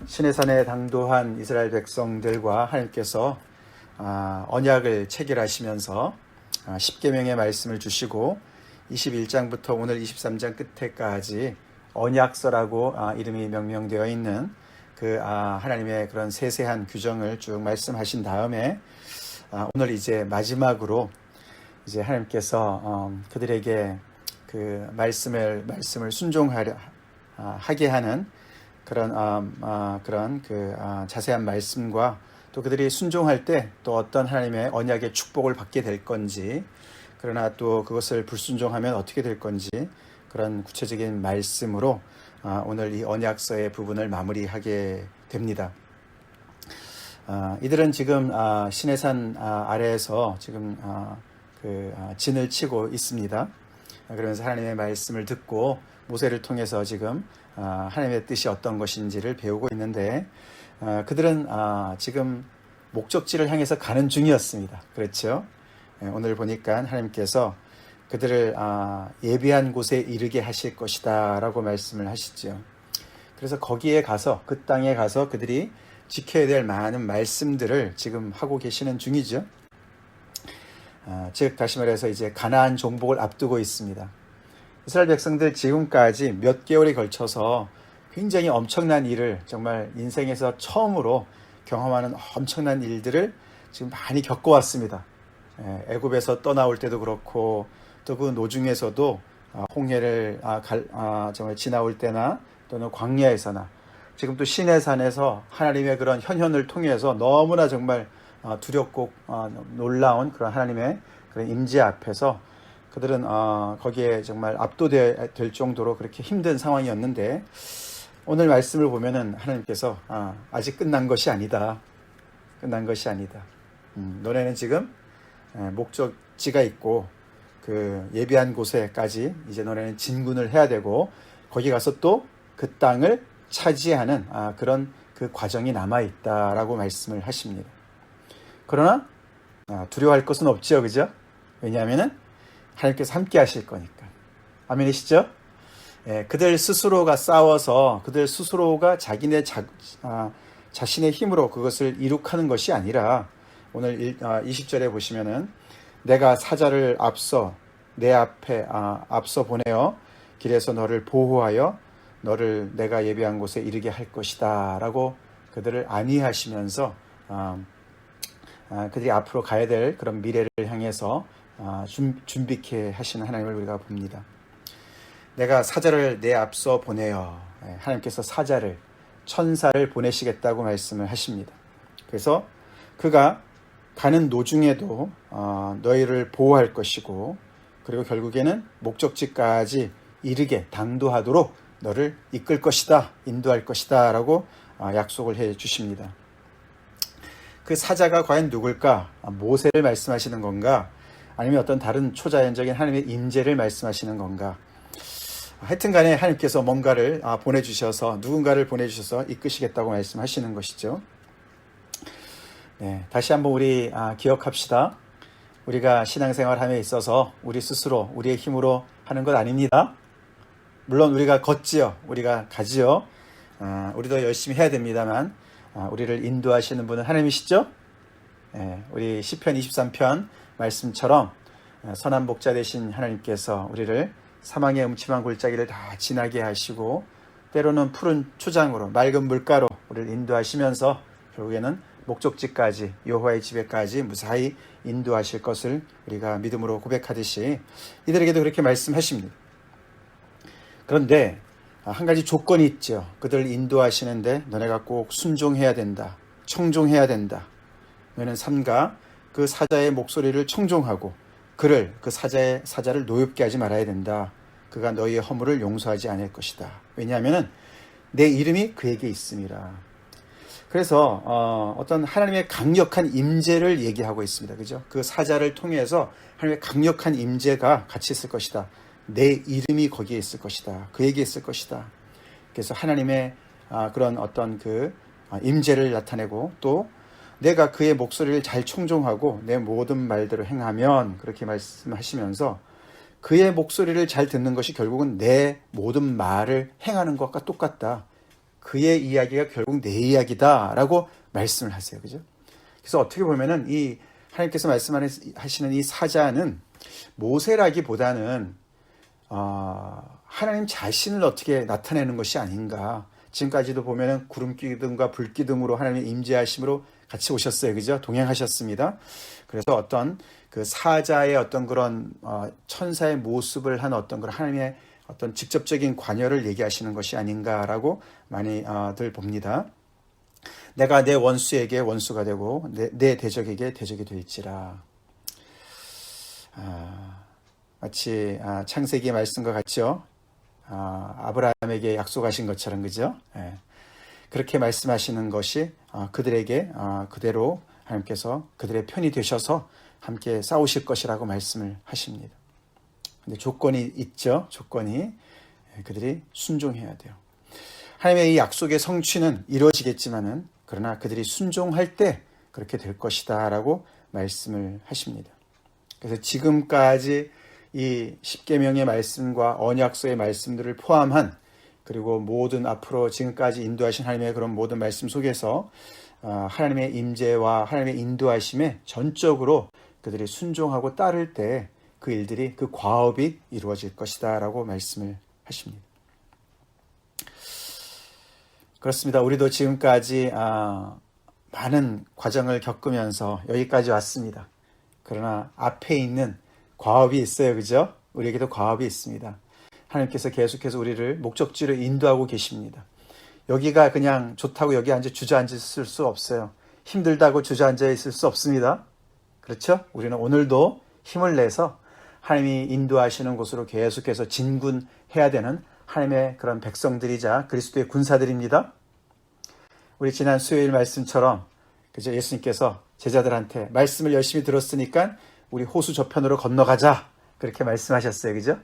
시내산에 당도한 이스라엘 백성들과 하나님께서 언약을 체결하시면서 십계명의 말씀을 주시고 21장부터 오늘 23장 끝에까지 언약서라고 이름이 명명되어 있는 그 하나님의 그런 세세한 규정을 쭉 말씀하신 다음에 오늘 이제 마지막으로 이제 하나님께서 그들에게 그 말씀을 순종하려 하게 하는 그런 자세한 말씀과 또 그들이 순종할 때 또 어떤 하나님의 언약의 축복을 받게 될 건지, 그러나 또 그것을 불순종하면 어떻게 될 건지, 그런 구체적인 말씀으로 오늘 이 언약서의 부분을 마무리하게 됩니다. 이들은 지금 시내산 아래에서 지금 진을 치고 있습니다. 그러면서 하나님의 말씀을 듣고 모세를 통해서 지금 하나님의 뜻이 어떤 것인지를 배우고 있는데, 그들은 지금 목적지를 향해서 가는 중이었습니다. 그렇죠? 오늘 보니까 하나님께서 그들을 예비한 곳에 이르게 하실 것이다 라고 말씀을 하시죠. 그래서 거기에 가서, 그 땅에 가서 그들이 지켜야 될 많은 말씀들을 지금 하고 계시는 중이죠. 즉 다시 말해서 이제 가나안 정복을 앞두고 있습니다. 이스라엘 백성들 지금까지 몇 개월에 걸쳐서 굉장히 엄청난 일을, 정말 인생에서 처음으로 경험하는 엄청난 일들을 지금 많이 겪어왔습니다. 애굽에서 떠나올 때도 그렇고, 또 그 노중에서도 홍해를 정말 지나올 때나 또는 광야에서나, 지금 또 시내산에서 하나님의 그런 현현을 통해서 너무나 정말 두렵고 놀라운 그런 하나님의 그런 임재 앞에서 그들은 거기에 정말 압도될 정도로 그렇게 힘든 상황이었는데, 오늘 말씀을 보면은 하나님께서 아직 끝난 것이 아니다. 끝난 것이 아니다. 너네는 지금 목적지가 있고 그 예비한 곳에까지 이제 너네는 진군을 해야 되고, 거기 가서 또 그 땅을 차지하는 그런 그 과정이 남아있다라고 말씀을 하십니다. 그러나 두려워할 것은 없죠. 그죠? 왜냐하면은 하나님께서 함께 하실 거니까. 아멘이시죠? 그들 스스로가 싸워서 그들 스스로가 자신의 힘으로 그것을 이룩하는 것이 아니라, 오늘 20절에 보시면은 내가 사자를 내 앞에 앞서 보내어 길에서 너를 보호하여 너를 내가 예비한 곳에 이르게 할 것이다 라고 그들을 안위하시면서 그들이 앞으로 가야 될 그런 미래를 향해서 준비케 하시는 하나님을 우리가 봅니다. 내가 사자를 내 앞서 보내어, 하나님께서 사자를, 천사를 보내시겠다고 말씀을 하십니다. 그래서 그가 가는 도중에도 너희를 보호할 것이고, 그리고 결국에는 목적지까지 이르게 당도하도록 너를 이끌 것이다, 인도할 것이다 라고 약속을 해 주십니다. 그 사자가 과연 누굴까? 모세를 말씀하시는 건가? 아니면 어떤 다른 초자연적인 하나님의 임재를 말씀하시는 건가? 하여튼 간에 하나님께서 뭔가를 보내주셔서, 누군가를 보내주셔서 이끄시겠다고 말씀하시는 것이죠. 네, 다시 한번 우리 기억합시다. 우리가 신앙생활함에 있어서 우리 스스로 우리의 힘으로 하는 것 아닙니다. 물론 우리가 걷지요, 우리가 가지요, 우리도 열심히 해야 됩니다만 우리를 인도하시는 분은 하나님이시죠. 우리 시편 23편 말씀처럼 선한 목자 되신 하나님께서 우리를 사망의 음침한 골짜기를 다 지나게 하시고, 때로는 푸른 초장으로, 맑은 물가로 우리를 인도하시면서 결국에는 목적지까지, 여호와의 집에까지 무사히 인도하실 것을 우리가 믿음으로 고백하듯이 이들에게도 그렇게 말씀하십니다. 그런데 한 가지 조건이 있죠. 그들을 인도하시는데 너네가 꼭 순종해야 된다, 청종해야 된다. 너는 삼가 그 사자의 목소리를 청종하고 그 사자를 노엽게 하지 말아야 된다. 그가 너희의 허물을 용서하지 않을 것이다. 왜냐하면 내 이름이 그에게 있음이라. 그래서 어떤 하나님의 강력한 임재를 얘기하고 있습니다. 그죠? 그 사자를 통해서 하나님의 강력한 임재가 같이 있을 것이다. 내 이름이 거기에 있을 것이다. 그에게 있을 것이다. 그래서 하나님의 그런 어떤 그 임재를 나타내고, 또 내가 그의 목소리를 잘 청종하고 내 모든 말대로 행하면, 그렇게 말씀하시면서 그의 목소리를 잘 듣는 것이 결국은 내 모든 말을 행하는 것과 똑같다. 그의 이야기가 결국 내 이야기다라고 말씀을 하세요. 그죠? 그래서 어떻게 보면은 이 하나님께서 말씀하시는 이 사자는 모세라기보다는 하나님 자신을 어떻게 나타내는 것이 아닌가. 지금까지도 보면은 구름기둥과 불기둥으로 하나님의 임재하심으로 같이 오셨어요. 그죠? 동행하셨습니다. 그래서 어떤 그 사자의 어떤 그런 천사의 모습을 한 어떤 그런 하나님의 어떤 직접적인 관여를 얘기하시는 것이 아닌가라고 많이들 봅니다. 내가 내 원수에게 원수가 되고 내 대적에게 대적이 될지라. 마치 창세기의 말씀과 같죠. 아브라함에게 약속하신 것처럼, 그죠? 예. 그렇게 말씀하시는 것이 그들에게 그대로 하나님께서 그들의 편이 되셔서 함께 싸우실 것이라고 말씀을 하십니다. 근데 조건이 있죠. 조건이 그들이 순종해야 돼요. 하나님의 이 약속의 성취는 이루어지겠지만은 그러나 그들이 순종할 때 그렇게 될 것이다 라고 말씀을 하십니다. 그래서 지금까지 이 십계명의 말씀과 언약서의 말씀들을 포함한 그리고 모든 앞으로 지금까지 인도하신 하나님의 그런 모든 말씀 속에서 하나님의 임재와 하나님의 인도하심에 전적으로 그들이 순종하고 따를 때 그 일들이 그 과업이 이루어질 것이다 라고 말씀을 하십니다. 그렇습니다. 우리도 지금까지 많은 과정을 겪으면서 여기까지 왔습니다. 그러나 앞에 있는 과업이 있어요. 그죠? 우리에게도 과업이 있습니다. 하나님께서 계속해서 우리를 목적지로 인도하고 계십니다. 여기가 그냥 좋다고 여기 주저앉을 수 없어요. 힘들다고 주저앉아 있을 수 없습니다. 그렇죠? 우리는 오늘도 힘을 내서 하나님이 인도하시는 곳으로 계속해서 진군해야 되는 하나님의 그런 백성들이자 그리스도의 군사들입니다. 우리 지난 수요일 말씀처럼 그죠? 예수님께서 제자들한테 말씀을 열심히 들었으니까 우리 호수 저편으로 건너가자 그렇게 말씀하셨어요. 그죠?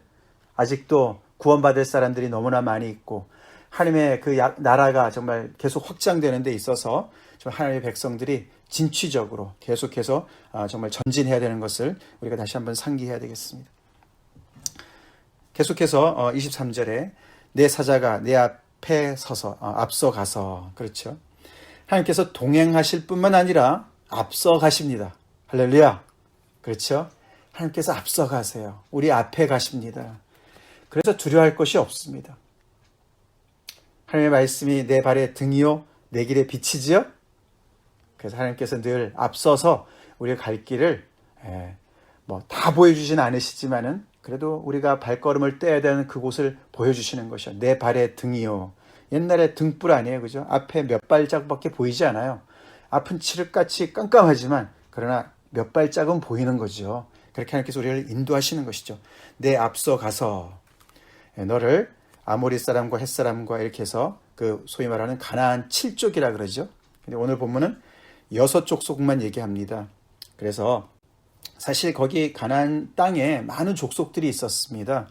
아직도 구원받을 사람들이 너무나 많이 있고 하나님의 그 나라가 정말 계속 확장되는 데 있어서 하나님의 백성들이 진취적으로 계속해서 정말 전진해야 되는 것을 우리가 다시 한번 상기해야 되겠습니다. 계속해서 23절에 내 사자가 내 앞에 서서 앞서가서 그렇죠. 하나님께서 동행하실 뿐만 아니라 앞서가십니다. 할렐루야. 그렇죠. 하나님께서 앞서가세요. 우리 앞에 가십니다. 그래서 두려워할 것이 없습니다. 하나님의 말씀이 내 발의 등이요 내 길의 빛이지요. 그래서 하나님께서 늘 앞서서 우리의 갈 길을 다 보여주지는 않으시지만은 그래도 우리가 발걸음을 떼야 되는 그곳을 보여주시는 것이요. 내 발의 등이요. 옛날에 등불 아니에요. 그죠? 앞에 몇 발짝밖에 보이지 않아요. 앞은 칠흑같이 깜깜하지만 그러나 몇 발짝은 보이는 거죠. 그렇게 하나님께서 우리를 인도하시는 것이죠. 내 앞서 가서 너를 아모리 사람과 헷 사람과 이렇게 해서 그 소위 말하는 가나안 7족이라 그러죠. 근데 오늘 본문은 6족속만 얘기합니다. 그래서 사실 거기 가나안 땅에 많은 족속들이 있었습니다.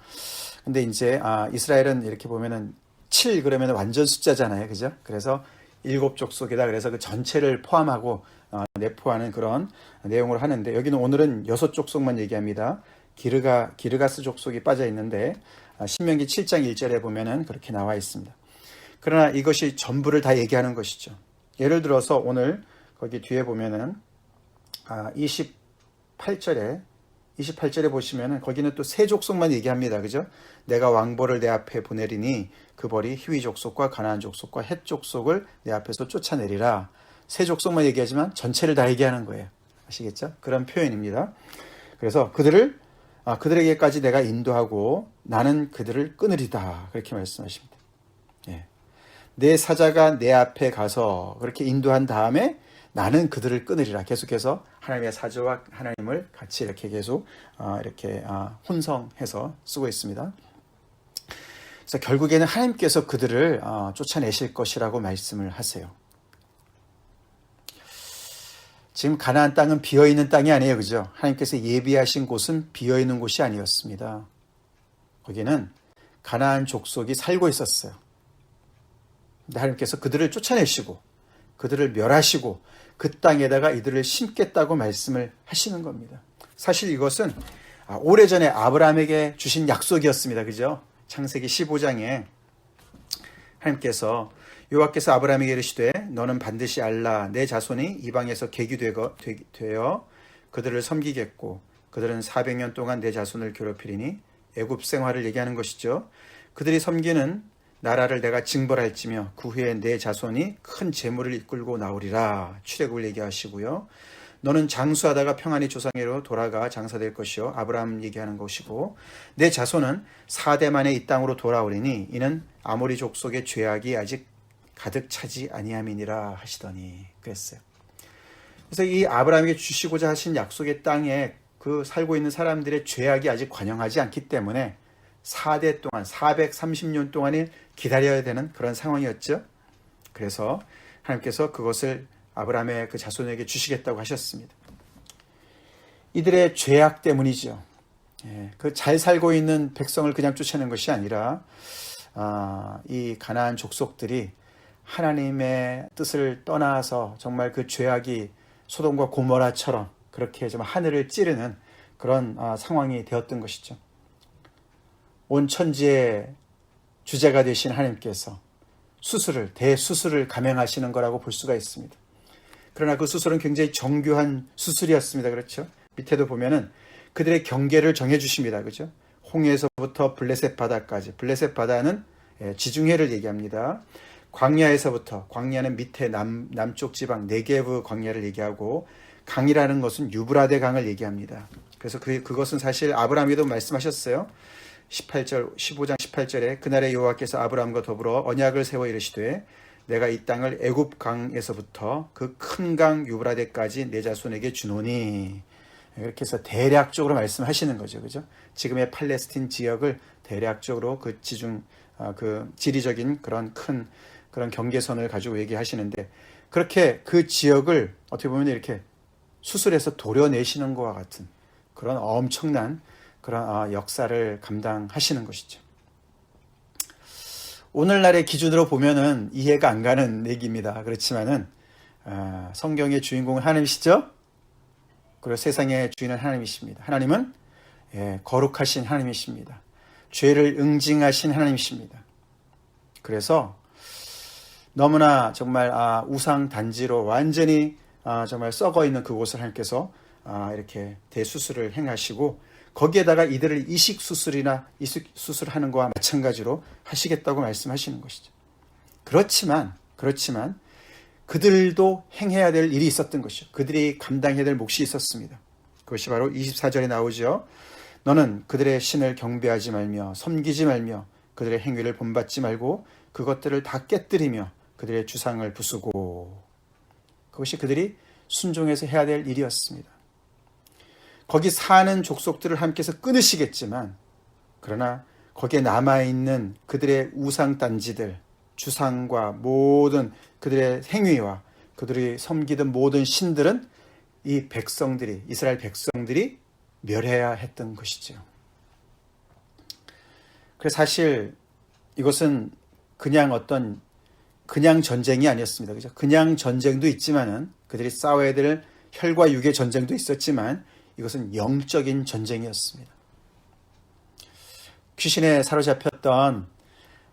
근데 이제 이스라엘은 이렇게 보면은 7 그러면 완전 숫자잖아요. 그죠? 그래서 7족속이다. 그래서 그 전체를 포함하고 내포하는 그런 내용을 하는데 여기는 오늘은 6족속만 얘기합니다. 기르가스 족속이 빠져 있는데 신명기 7장 1절에 보면은 그렇게 나와 있습니다. 그러나 이것이 전부를 다 얘기하는 것이죠. 예를 들어서 오늘 거기 뒤에 보면은 28절에 보시면은 거기는 또 세 족속만 얘기합니다. 그죠? 내가 왕벌을 내 앞에 보내리니 그 벌이 히위 족속과 가나안 족속과 헷 족속을 내 앞에서 쫓아내리라. 세 족속만 얘기하지만 전체를 다 얘기하는 거예요. 아시겠죠? 그런 표현입니다. 그래서 그들에게까지 내가 인도하고 나는 그들을 끊으리다. 그렇게 말씀하십니다. 예. 내 사자가 내 앞에 가서 그렇게 인도한 다음에 나는 그들을 끊으리라. 계속해서 하나님의 사자와 하나님을 같이 이렇게 계속 이렇게 혼성해서 쓰고 있습니다. 그래서 결국에는 하나님께서 그들을 쫓아내실 것이라고 말씀을 하세요. 지금 가나안 땅은 비어있는 땅이 아니에요. 그죠? 하나님께서 예비하신 곳은 비어있는 곳이 아니었습니다. 거기는 가나안 족속이 살고 있었어요. 근데 하나님께서 그들을 쫓아내시고 그들을 멸하시고 그 땅에다가 이들을 심겠다고 말씀을 하시는 겁니다. 사실 이것은 오래전에 아브라함에게 주신 약속이었습니다. 그죠? 창세기 15장에 하나님께서 여호와께서 아브라함에게 이르시되 너는 반드시 알라 내 자손이 이방에서 되어 그들을 섬기겠고 그들은 400년 동안 내 자손을 괴롭히리니 애굽 생활을 얘기하는 것이죠. 그들이 섬기는 나라를 내가 징벌할지며 그 후에 내 자손이 큰 재물을 이끌고 나오리라. 출애굽을 얘기하시고요. 너는 장수하다가 평안히 조상에로 돌아가 장사될 것이요. 아브라함 얘기하는 것이고 내 자손은 4대 만에 이 땅으로 돌아오리니 이는 아모리 족속의 죄악이 아직 가득 차지 아니함이니라 하시더니 그랬어요. 그래서 이 아브라함에게 주시고자 하신 약속의 땅에 그 살고 있는 사람들의 죄악이 아직 관영하지 않기 때문에 4대 동안 430년 동안을 기다려야 되는 그런 상황이었죠. 그래서 하나님께서 그것을 아브라함의 그 자손에게 주시겠다고 하셨습니다. 이들의 죄악 때문이죠. 그 잘 살고 있는 백성을 그냥 쫓아낸 것이 아니라 이 가나안 족속들이 하나님의 뜻을 떠나서 정말 그 죄악이 소돔과 고모라처럼 그렇게 좀 하늘을 찌르는 그런 상황이 되었던 것이죠. 온 천지의 주제가 되신 하나님께서 대수술을 감행하시는 거라고 볼 수가 있습니다. 그러나 그 수술은 굉장히 정교한 수술이었습니다. 그렇죠? 밑에도 보면은 그들의 경계를 정해주십니다. 그죠? 홍해에서부터 블레셋 바다까지. 블레셋 바다는 지중해를 얘기합니다. 광야는 밑에 남쪽 지방 네게브 광야를 얘기하고 강이라는 것은 유브라데 강을 얘기합니다. 그래서 그것은 사실 아브라함에도 말씀하셨어요. 15장 18절에 그날에 여호와께서 아브라함과 더불어 언약을 세워 이르시되 내가 이 땅을 애굽 강에서부터 그 큰 강 유브라데까지 내 자손에게 주노니 이렇게 해서 대략적으로 말씀하시는 거죠. 그죠? 지금의 팔레스틴 지역을 대략적으로 그 지리적인 그런 경계선을 가지고 얘기하시는데 그렇게 그 지역을 어떻게 보면 이렇게 수술해서 도려내시는 것과 같은 그런 엄청난 그런 역사를 감당하시는 것이죠. 오늘날의 기준으로 보면은 이해가 안 가는 얘기입니다. 그렇지만은 성경의 주인공은 하나님이시죠. 그리고 세상의 주인은 하나님이십니다. 하나님은 거룩하신 하나님이십니다. 죄를 응징하신 하나님이십니다. 그래서 너무나 정말 우상 단지로 완전히 정말 썩어 있는 그곳을 하나님께서 이렇게 대수술을 행하시고 거기에다가 이들을 이식 수술하는 것과 마찬가지로 하시겠다고 말씀하시는 것이죠. 그렇지만 그들도 행해야 될 일이 있었던 것이죠. 그들이 감당해야 될 몫이 있었습니다. 그것이 바로 24절에 나오죠. 너는 그들의 신을 경배하지 말며 섬기지 말며 그들의 행위를 본받지 말고 그것들을 다 깨뜨리며 그들의 주상을 부수고. 그것이 그들이 순종해서 해야 될 일이었습니다. 거기 사는 족속들을 하나님께서 끊으시겠지만 그러나 거기에 남아있는 그들의 우상단지들, 주상과 모든 그들의 행위와 그들이 섬기던 모든 신들은 이스라엘 백성들이 멸해야 했던 것이죠. 그래서 사실 이것은 그냥 전쟁이 아니었습니다. 그죠? 그냥 전쟁도 있지만은 그들이 싸워야 될 혈과 육의 전쟁도 있었지만 이것은 영적인 전쟁이었습니다. 귀신에 사로잡혔던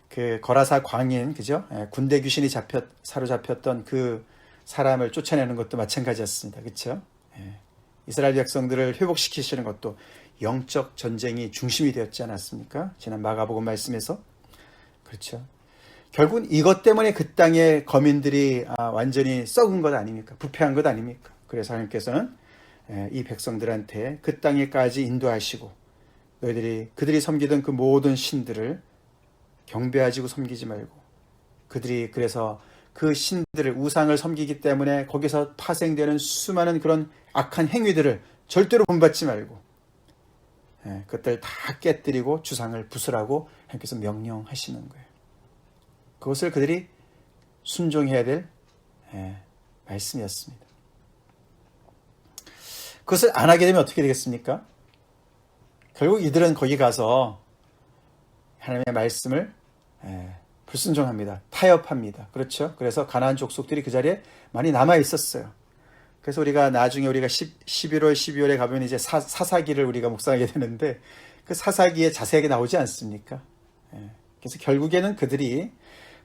그 거라사 광인, 그죠? 군대 귀신이 사로잡혔던 그 사람을 쫓아내는 것도 마찬가지였습니다. 그렇죠? 이스라엘 백성들을 회복시키시는 것도 영적 전쟁이 중심이 되었지 않았습니까? 지난 마가복음 말씀에서. 그렇죠? 결국은 이것 때문에 그 땅의 거민들이 완전히 썩은 것 아닙니까? 부패한 것 아닙니까? 그래서 하나님께서는 이 백성들한테 그 땅에까지 인도하시고 그들이 섬기던 그 모든 신들을 경배하지고 섬기지 말고 그래서 그 신들을 우상을 섬기기 때문에 거기서 파생되는 수많은 그런 악한 행위들을 절대로 본받지 말고 그것들 다 깨뜨리고 주상을 부수라고 하나님께서 명령하시는 거예요. 그것을 그들이 순종해야 될 말씀이었습니다. 그것을 안 하게 되면 어떻게 되겠습니까? 결국 이들은 거기 가서 하나님의 말씀을 불순종합니다. 타협합니다. 그렇죠? 그래서 가나안 족속들이 그 자리에 많이 남아 있었어요. 그래서 나중에 우리가 11월, 12월에 가면 이제 사사기를 우리가 묵상하게 되는데 그 사사기에 자세하게 나오지 않습니까? 그래서 결국에는 그들이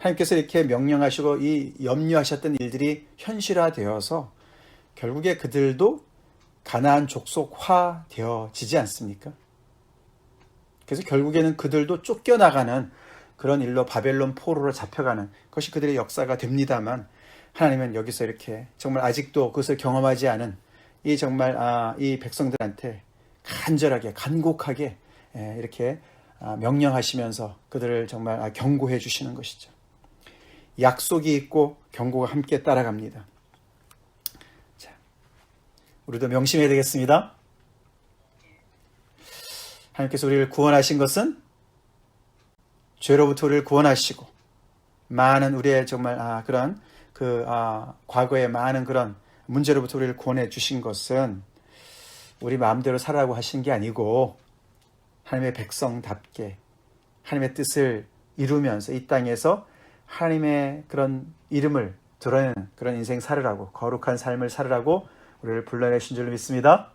하나님께서 이렇게 명령하시고 이 염려하셨던 일들이 현실화되어서 결국에 그들도 가나안 족속화 되어지지 않습니까? 그래서 결국에는 그들도 쫓겨나가는 그런 일로 바벨론 포로로 잡혀가는 것이 그들의 역사가 됩니다만, 하나님은 여기서 이렇게 정말 아직도 그것을 경험하지 않은 이 정말 이 백성들한테 간절하게 간곡하게 이렇게 명령하시면서 그들을 정말 경고해 주시는 것이죠. 약속이 있고 경고가 함께 따라갑니다. 자, 우리도 명심해야 되겠습니다. 하나님께서 우리를 구원하신 것은 죄로부터 우리를 구원하시고 많은 우리의 정말 그런 과거의 많은 그런 문제로부터 우리를 구원해 주신 것은 우리 마음대로 살아라고 하신 게 아니고 하나님의 백성답게 하나님의 뜻을 이루면서 이 땅에서 하나님의 그런 이름을 드러내는 그런 인생 살으라고, 거룩한 삶을 살으라고 우리를 불러내신 줄로 믿습니다.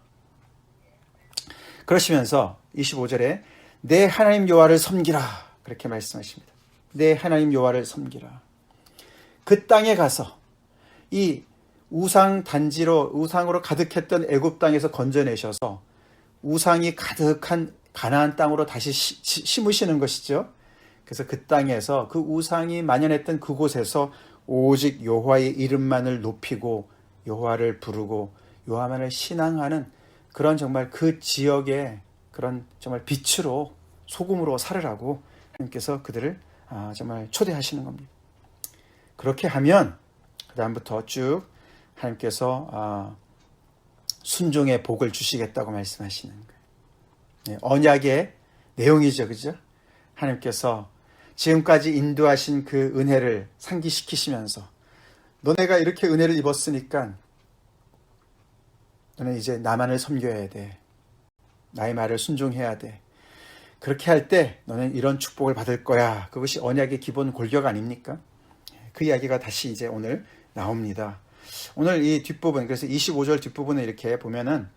그러시면서 25절에 내 하나님 여호와를 섬기라 그렇게 말씀하십니다. 내 하나님 여호와를 섬기라. 그 땅에 가서 이 우상으로 가득했던 애굽 땅에서 건져내셔서 우상이 가득한 가나안 땅으로 다시 심으시는 것이죠. 그래서 그 땅에서 그 우상이 만연했던 그곳에서 오직 여호와의 이름만을 높이고 여호와를 부르고 여호와만을 신앙하는 그런 정말 그 지역의 그런 정말 빛으로 소금으로 살으라고 하나님께서 그들을 정말 초대하시는 겁니다. 그렇게 하면 그 다음부터 쭉 하나님께서 순종의 복을 주시겠다고 말씀하시는 거예요. 언약의 내용이죠, 그죠? 하나님께서 지금까지 인도하신 그 은혜를 상기시키시면서 너네가 이렇게 은혜를 입었으니까 너는 이제 나만을 섬겨야 돼. 나의 말을 순종해야 돼. 그렇게 할 때 너는 이런 축복을 받을 거야. 그것이 언약의 기본 골격 아닙니까? 그 이야기가 다시 이제 오늘 나옵니다. 오늘 이 뒷부분, 그래서 25절 뒷부분을 이렇게 보면은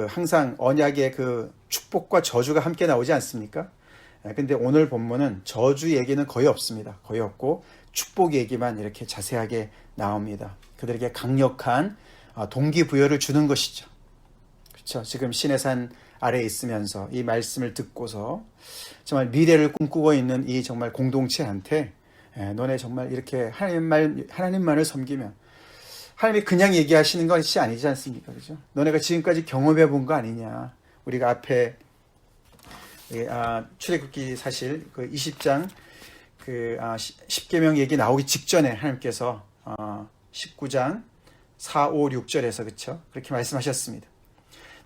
항상 언약의 그 축복과 저주가 함께 나오지 않습니까? 근데 오늘 본문은 저주 얘기는 거의 없습니다. 거의 없고 축복 얘기만 이렇게 자세하게 나옵니다. 그들에게 강력한 동기부여를 주는 것이죠. 그렇죠? 지금 시내산 아래에 있으면서 이 말씀을 듣고서 정말 미래를 꿈꾸고 있는 이 정말 공동체한테 너네 정말 이렇게 하나님만을 섬기면 하나님이 그냥 얘기하시는 것이 아니지 않습니까? 그죠? 너네가 지금까지 경험해 본 거 아니냐. 우리가 앞에 출애굽기 사실 그 20장 그 10계명 얘기 나오기 직전에 하나님께서 19장 4, 5, 6절에서 그렇죠? 그렇게 말씀하셨습니다.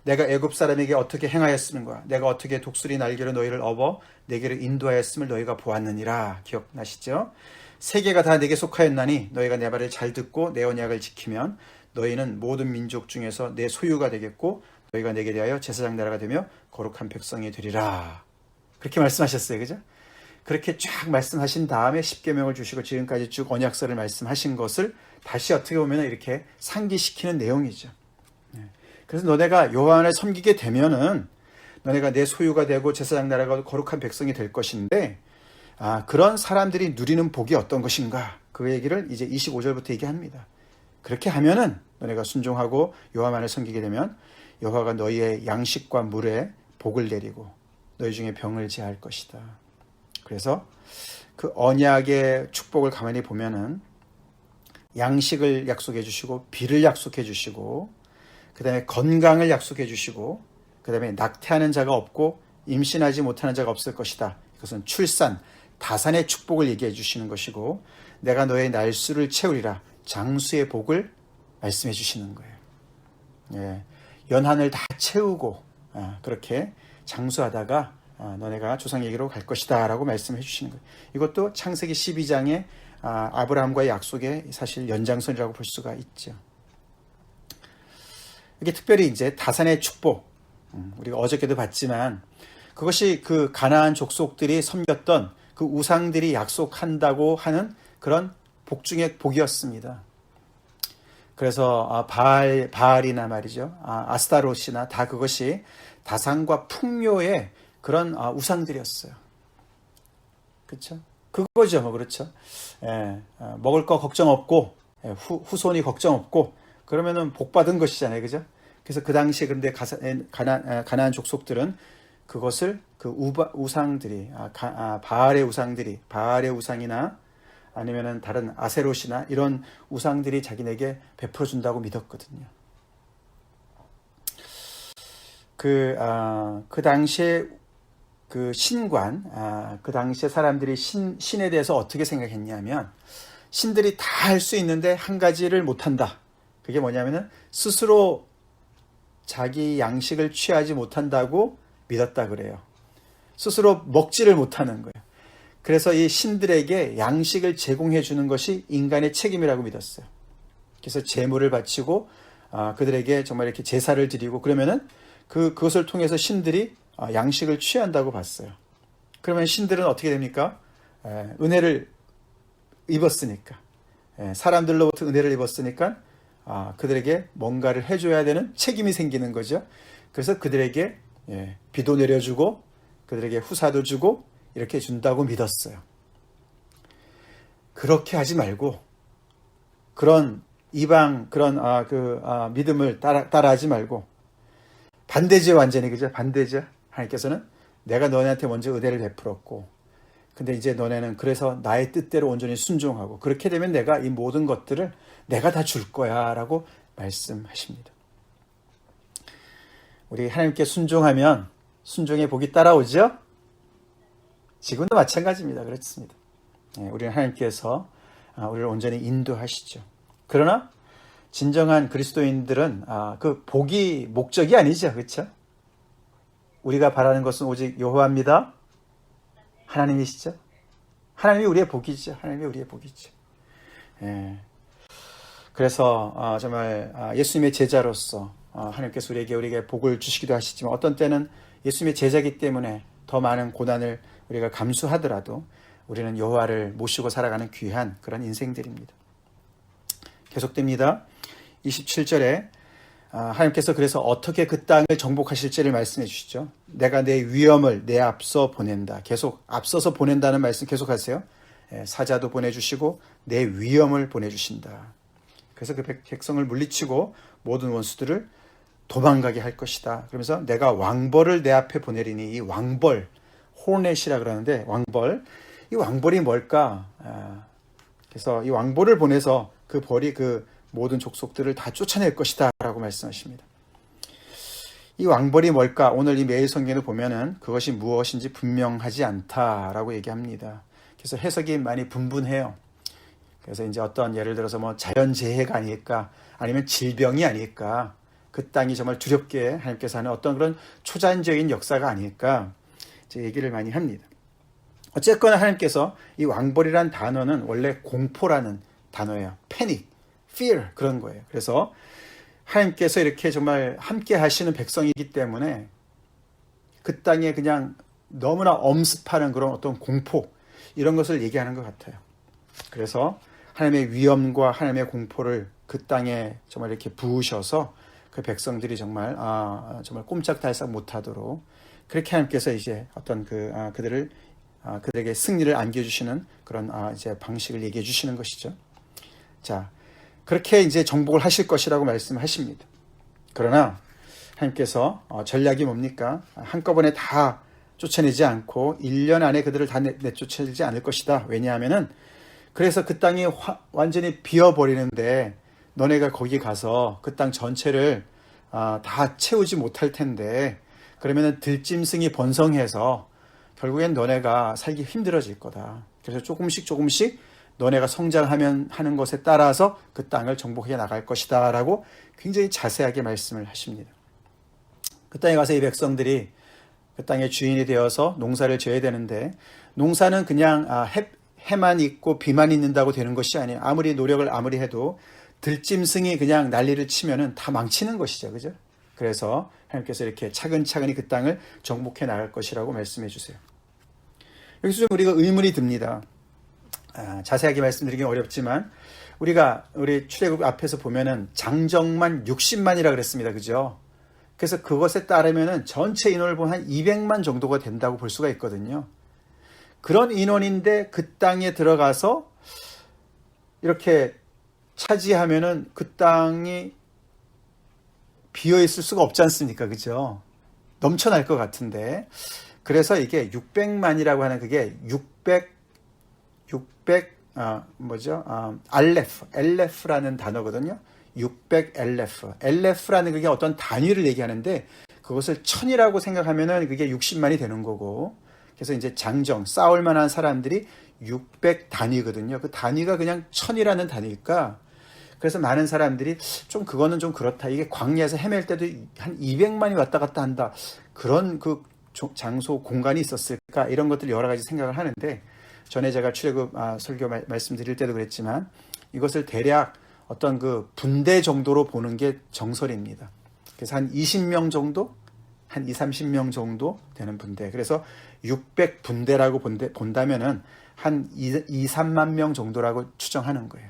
내가 애굽 사람에게 어떻게 행하였으는가? 내가 어떻게 독수리 날개로 너희를 업어 내게로 인도하였음을 너희가 보았느니라. 기억나시죠? 세계가 다 내게 속하였나니 너희가 내 말을 잘 듣고 내 언약을 지키면 너희는 모든 민족 중에서 내 소유가 되겠고 너희가 내게 대하여 제사장 나라가 되며 거룩한 백성이 되리라. 그렇게 말씀하셨어요. 그죠? 그렇게 쫙 말씀하신 다음에 10계명을 주시고 지금까지 쭉 언약서를 말씀하신 것을 다시 어떻게 보면 이렇게 상기시키는 내용이죠. 그래서 너네가 여호와를 섬기게 되면은 너네가 내 소유가 되고 제사장 나라가 거룩한 백성이 될 것인데 그런 사람들이 누리는 복이 어떤 것인가? 그 얘기를 이제 25절부터 얘기합니다. 그렇게 하면은 너네가 순종하고 여호와만을 섬기게 되면 여호와가 너희의 양식과 물에 복을 내리고 너희 중에 병을 제할 것이다. 그래서 그 언약의 축복을 가만히 보면은 양식을 약속해 주시고 비를 약속해 주시고 그 다음에 건강을 약속해 주시고 그 다음에 낙태하는 자가 없고 임신하지 못하는 자가 없을 것이다. 이것은 출산, 다산의 축복을 얘기해 주시는 것이고 내가 너의 날수를 채우리라. 장수의 복을 말씀해 주시는 거예요. 예, 연한을 다 채우고 그렇게 장수하다가 너네가 조상에게로 갈 것이다 라고 말씀해 주시는 거예요. 이것도 창세기 12장의 아브라함과의 약속의 사실 연장선이라고 볼 수가 있죠. 이게 특별히 이제 다산의 축복, 우리가 어저께도 봤지만 그것이 그 가나안 족속들이 섬겼던 그 우상들이 약속한다고 하는 그런 복 중의 복이었습니다. 그래서 바알이나 말이죠, 아스타롯이나 다 그것이 다산과 풍요의 그런 우상들이었어요. 그렇죠? 그거죠, 뭐 그렇죠. 예, 먹을 거 걱정 없고 후손이 걱정 없고 그러면은 복 받은 것이잖아요, 그죠? 그래서 그 당시에 근데 가나안 족속들은 그것을 그 우상들이 바알의 우상들이 바알의 우상이나 아니면은 다른 아세롯이나 이런 우상들이 자기네게 베풀어 준다고 믿었거든요. 그 당시에 그 신관, 그 당시에 사람들이 신에 대해서 어떻게 생각했냐면 신들이 다 할 수 있는데 한 가지를 못한다. 그게 뭐냐면은 스스로 자기 양식을 취하지 못한다고 믿었다 그래요. 스스로 먹지를 못하는 거예요. 그래서 이 신들에게 양식을 제공해 주는 것이 인간의 책임이라고 믿었어요. 그래서 제물을 바치고 그들에게 정말 이렇게 제사를 드리고 그러면은 그것을 통해서 신들이 양식을 취한다고 봤어요. 그러면 신들은 어떻게 됩니까? 은혜를 입었으니까, 사람들로부터 은혜를 입었으니까 그들에게 뭔가를 해줘야 되는 책임이 생기는 거죠. 그래서 그들에게 비도 내려주고 그들에게 후사도 주고 이렇게 준다고 믿었어요. 그렇게 하지 말고 그런 이방 그런 믿음을 따라하지 말고 반대죠, 완전히. 그죠? 반대죠. 하나님께서는 내가 너네한테 먼저 은혜를 베풀었고 근데 이제 너네는 그래서 나의 뜻대로 온전히 순종하고 그렇게 되면 내가 이 모든 것들을 내가 다 줄 거야 라고 말씀하십니다. 우리 하나님께 순종하면 순종의 복이 따라오죠? 지금도 마찬가지입니다. 그렇습니다. 우리는 하나님께서 우리를 온전히 인도하시죠. 그러나 진정한 그리스도인들은 그 복이 목적이 아니죠. 그렇죠? 우리가 바라는 것은 오직 여호와입니다. 하나님이시죠. 하나님이 우리의 복이죠. 하나님이 우리의 복이죠. 그래서 정말 예수님의 제자로서 하나님께서 우리에게 복을 주시기도 하시지만 어떤 때는 예수님의 제자이기 때문에 더 많은 고난을 우리가 감수하더라도 우리는 여호와를 모시고 살아가는 귀한 그런 인생들입니다. 계속됩니다. 27절에 하나님께서 그래서 어떻게 그 땅을 정복하실지를 말씀해 주시죠. 내가 내 위엄을 내 앞서 보낸다. 계속 앞서서 보낸다는 말씀 계속하세요. 사자도 보내주시고 내 위엄을 보내주신다. 그래서 그 백성을 물리치고 모든 원수들을 도망가게 할 것이다. 그러면서 내가 왕벌을 내 앞에 보내리니 이 왕벌, 호넷이라 그러는데 왕벌, 이 왕벌이 뭘까? 그래서 이 왕벌을 보내서 그 벌이 그 모든 족속들을 다 쫓아낼 것이다 라고 말씀하십니다. 이 왕벌이 뭘까? 오늘 이 매일 성경을 보면은 그것이 무엇인지 분명하지 않다라고 얘기합니다. 그래서 해석이 많이 분분해요. 그래서 이제 어떤 예를 들어서 뭐 자연재해가 아닐까 아니면 질병이 아닐까 그 땅이 정말 두렵게 하나님께서 하는 어떤 그런 초자연적인 역사가 아닐까 이제 얘기를 많이 합니다. 어쨌거나 하나님께서 이 왕벌이란 단어는 원래 공포라는 단어예요. 패닉, fear 그런 거예요. 그래서 하나님께서 이렇게 정말 함께 하시는 백성이기 때문에 그 땅에 그냥 너무나 엄습하는 그런 어떤 공포 이런 것을 얘기하는 것 같아요. 그래서 하나님의 위엄과 하나님의 공포를 그 땅에 정말 이렇게 부으셔서 그 백성들이 정말 정말 꼼짝달싹 못하도록 그렇게 하나님께서 이제 어떤 그들에게 승리를 안겨주시는 그런 이제 방식을 얘기해 주시는 것이죠. 자, 그렇게 이제 정복을 하실 것이라고 말씀하십니다. 그러나 하나님께서 전략이 뭡니까? 한꺼번에 다 쫓아내지 않고 1년 안에 그들을 다 내쫓아내지 않을 것이다. 왜냐하면은 그래서 그 땅이 완전히 비어버리는데 너네가 거기 가서 그 땅 전체를 다 채우지 못할 텐데 그러면은 들짐승이 번성해서 결국엔 너네가 살기 힘들어질 거다. 그래서 조금씩 너네가 하는 것에 따라서 그 땅을 정복해 나갈 것이다 라고 굉장히 자세하게 말씀을 하십니다. 그 땅에 가서 이 백성들이 그 땅의 주인이 되어서 농사를 지어야 되는데 농사는 그냥 해만 있고 비만 있는다고 되는 것이 아니에요. 아무리 노력을 해도 들짐승이 그냥 난리를 치면은 다 망치는 것이죠. 그죠? 그래서 하나님께서 이렇게 차근차근히 그 땅을 정복해 나갈 것이라고 말씀해 주세요. 여기서 좀 우리가 의문이 듭니다. 자세하게 말씀드리긴 어렵지만 우리 출애굽 앞에서 보면은 장정만 60만이라 그랬습니다. 그죠? 그래서 그것에 따르면은 전체 인원을 보면 한 200만 정도가 된다고 볼 수가 있거든요. 그런 인원인데 그 땅에 들어가서 이렇게 차지하면은 그 땅이 비어 있을 수가 없지 않습니까? 그죠? 넘쳐날 것 같은데. 그래서 이게 600만이라고 하는 그게 600 엘레프라는 단어거든요. 600 엘레프라는 그게 어떤 단위를 얘기하는데 그것을 천이라고 생각하면은 그게 60만이 되는 거고. 그래서 이제 장정, 싸울 만한 사람들이 600 단위거든요. 그 단위가 그냥 천이라는 단위일까? 그래서 많은 사람들이 좀 그거는 좀 그렇다. 이게 광야에서 헤맬 때도 한 200만이 왔다 갔다 한다. 그런 그 장소, 공간이 있었을까? 이런 것들 여러 가지 생각을 하는데 전에 제가 출애굽 설교 말씀드릴 때도 그랬지만 이것을 대략 어떤 그 분대 정도로 보는 게 정설입니다. 그래서 한 20명 정도? 한 2, 30명 정도 되는 분대. 그래서 600분대라고 본다면은 한 2, 3만 명 정도라고 추정하는 거예요.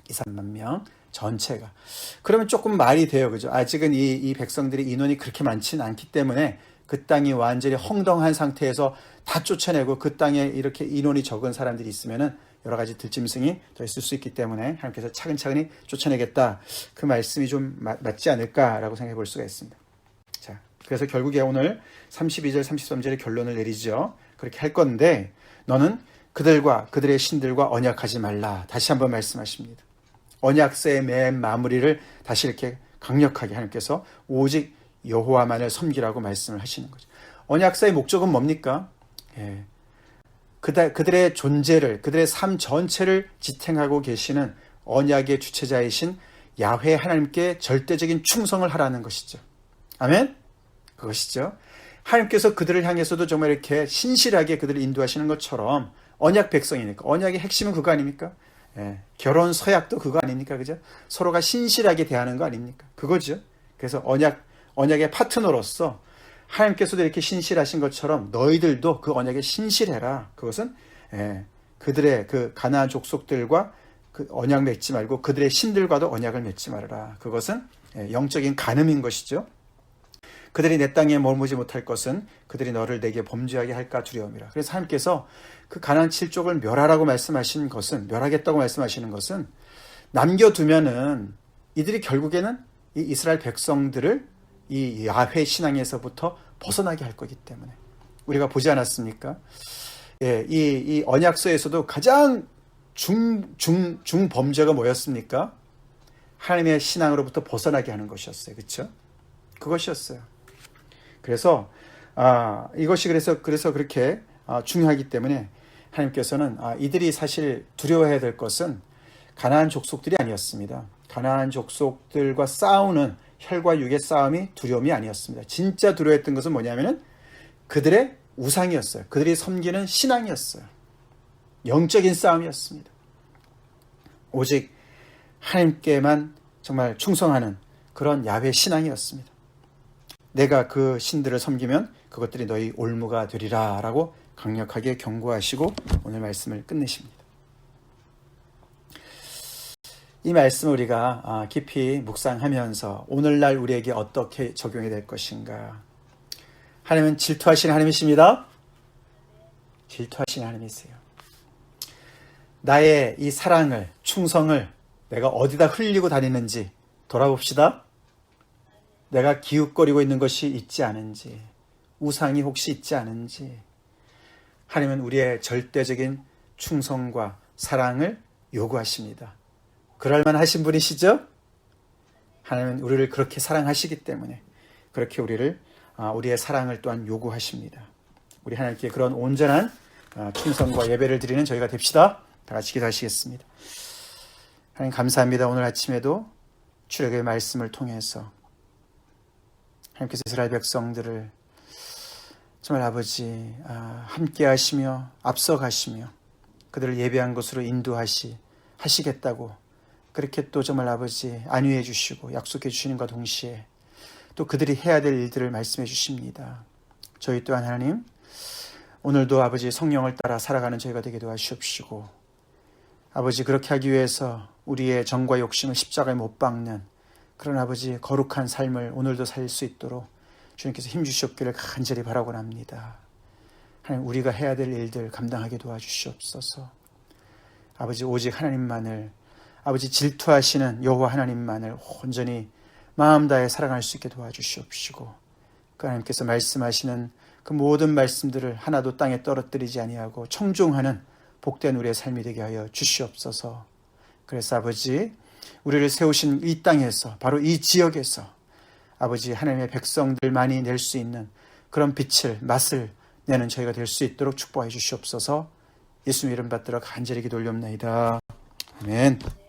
2, 3만 명 전체가. 그러면 조금 말이 돼요. 그죠? 아직은 이 백성들이 인원이 그렇게 많지는 않기 때문에 그 땅이 완전히 헝덩한 상태에서 다 쫓아내고 그 땅에 이렇게 인원이 적은 사람들이 있으면은 여러 가지 들짐승이 더 있을 수 있기 때문에 하나님께서 차근차근히 쫓아내겠다. 그 말씀이 좀 맞지 않을까라고 생각해 볼 수가 있습니다. 자, 그래서 결국에 오늘 32절, 33절의 결론을 내리죠. 그렇게 할 건데 너는 그들과 그들의 신들과 언약하지 말라. 다시 한번 말씀하십니다. 언약서의 맨 마무리를 다시 이렇게 강력하게 하나님께서 오직 여호와만을 섬기라고 말씀을 하시는 거죠. 언약서의 목적은 뭡니까? 예. 그들의 존재를, 그들의 삶 전체를 지탱하고 계시는 언약의 주체자이신 야훼 하나님께 절대적인 충성을 하라는 것이죠. 아멘? 그것이죠. 하나님께서 그들을 향해서도 정말 이렇게 신실하게 그들을 인도하시는 것처럼 언약 백성이니까. 언약의 핵심은 그거 아닙니까? 예. 결혼 서약도 그거 아닙니까? 그죠? 서로가 신실하게 대하는 거 아닙니까? 그거죠. 그래서 언약의 파트너로서 하나님께서도 이렇게 신실하신 것처럼 너희들도 그 언약에 신실해라. 그것은 그들의 그 가나안 족속들과 그 언약 맺지 말고 그들의 신들과도 언약을 맺지 말아라. 그것은 영적인 간음인 것이죠. 그들이 내 땅에 머무지 못할 것은 그들이 너를 내게 범죄하게 할까 두려움이라. 그래서 하나님께서 그 가나안 7족을 멸하라고 말씀하신 것은, 멸하겠다고 말씀하시는 것은 남겨두면은 이들이 결국에는 이 이스라엘 백성들을 이 야훼 신앙에서부터 벗어나게 할 거기 때문에 우리가 보지 않았습니까? 예, 이 언약서에서도 가장 중범죄가 뭐였습니까? 하나님의 신앙으로부터 벗어나게 하는 것이었어요. 그렇죠? 그것이었어요. 그래서 이것이 그래서 그렇게 중요하기 때문에 하나님께서는 이들이 사실 두려워해야 될 것은 가나안 족속들이 아니었습니다. 가나안 족속들과 싸우는 혈과 육의 싸움이 두려움이 아니었습니다. 진짜 두려워했던 것은 뭐냐면은 그들의 우상이었어요. 그들이 섬기는 신앙이었어요. 영적인 싸움이었습니다. 오직 하나님께만 정말 충성하는 그런 야훼 신앙이었습니다. 내가 그 신들을 섬기면 그것들이 너희 올무가 되리라 라고 강력하게 경고하시고 오늘 말씀을 끝내십니다. 이 말씀을 우리가 깊이 묵상하면서 오늘날 우리에게 어떻게 적용이 될 것인가. 하나님은 질투하시는 하나님이십니다. 질투하시는 하나님이세요. 나의 이 사랑을, 충성을 내가 어디다 흘리고 다니는지 돌아봅시다. 내가 기웃거리고 있는 것이 있지 않은지, 우상이 혹시 있지 않은지. 하나님은 우리의 절대적인 충성과 사랑을 요구하십니다. 그럴만 하신 분이시죠? 하나님은 우리를 그렇게 사랑하시기 때문에 그렇게 우리의 사랑을 또한 요구하십니다. 우리 하나님께 그런 온전한 충성과 예배를 드리는 저희가 됩시다. 다 같이 기도하시겠습니다. 하나님 감사합니다. 오늘 아침에도 출애굽의 말씀을 통해서 하나님께서 이스라엘 백성들을 정말 아버지 함께 하시며 앞서가시며 그들을 예배한 곳으로 인도하시겠다고 그렇게 또 정말 아버지 안위해 주시고 약속해 주시는과 동시에 또 그들이 해야 될 일들을 말씀해 주십니다. 저희 또한 하나님 오늘도 아버지 성령을 따라 살아가는 저희가 되게 도와주시옵시고 아버지 그렇게 하기 위해서 우리의 정과 욕심을 십자가에 못 박는 그런 아버지 거룩한 삶을 오늘도 살 수 있도록 주님께서 힘주시옵기를 간절히 바라곤 합니다. 하나님, 우리가 해야 될 일들 감당하게 도와주시옵소서. 아버지, 오직 하나님만을, 아버지 질투하시는 여호와 하나님만을 온전히 마음 다해 사랑할 수 있게 도와주시옵시고, 그 하나님께서 말씀하시는 그 모든 말씀들을 하나도 땅에 떨어뜨리지 아니하고 청종하는 복된 우리의 삶이 되게 하여 주시옵소서. 그래서 아버지, 우리를 세우신 이 땅에서, 바로 이 지역에서 아버지 하나님의 백성들만이 낼 수 있는 그런 빛을, 맛을 내는 저희가 될 수 있도록 축복해 주시옵소서. 예수님 이름 받들어 간절히 기도 올려옵나이다. 아멘.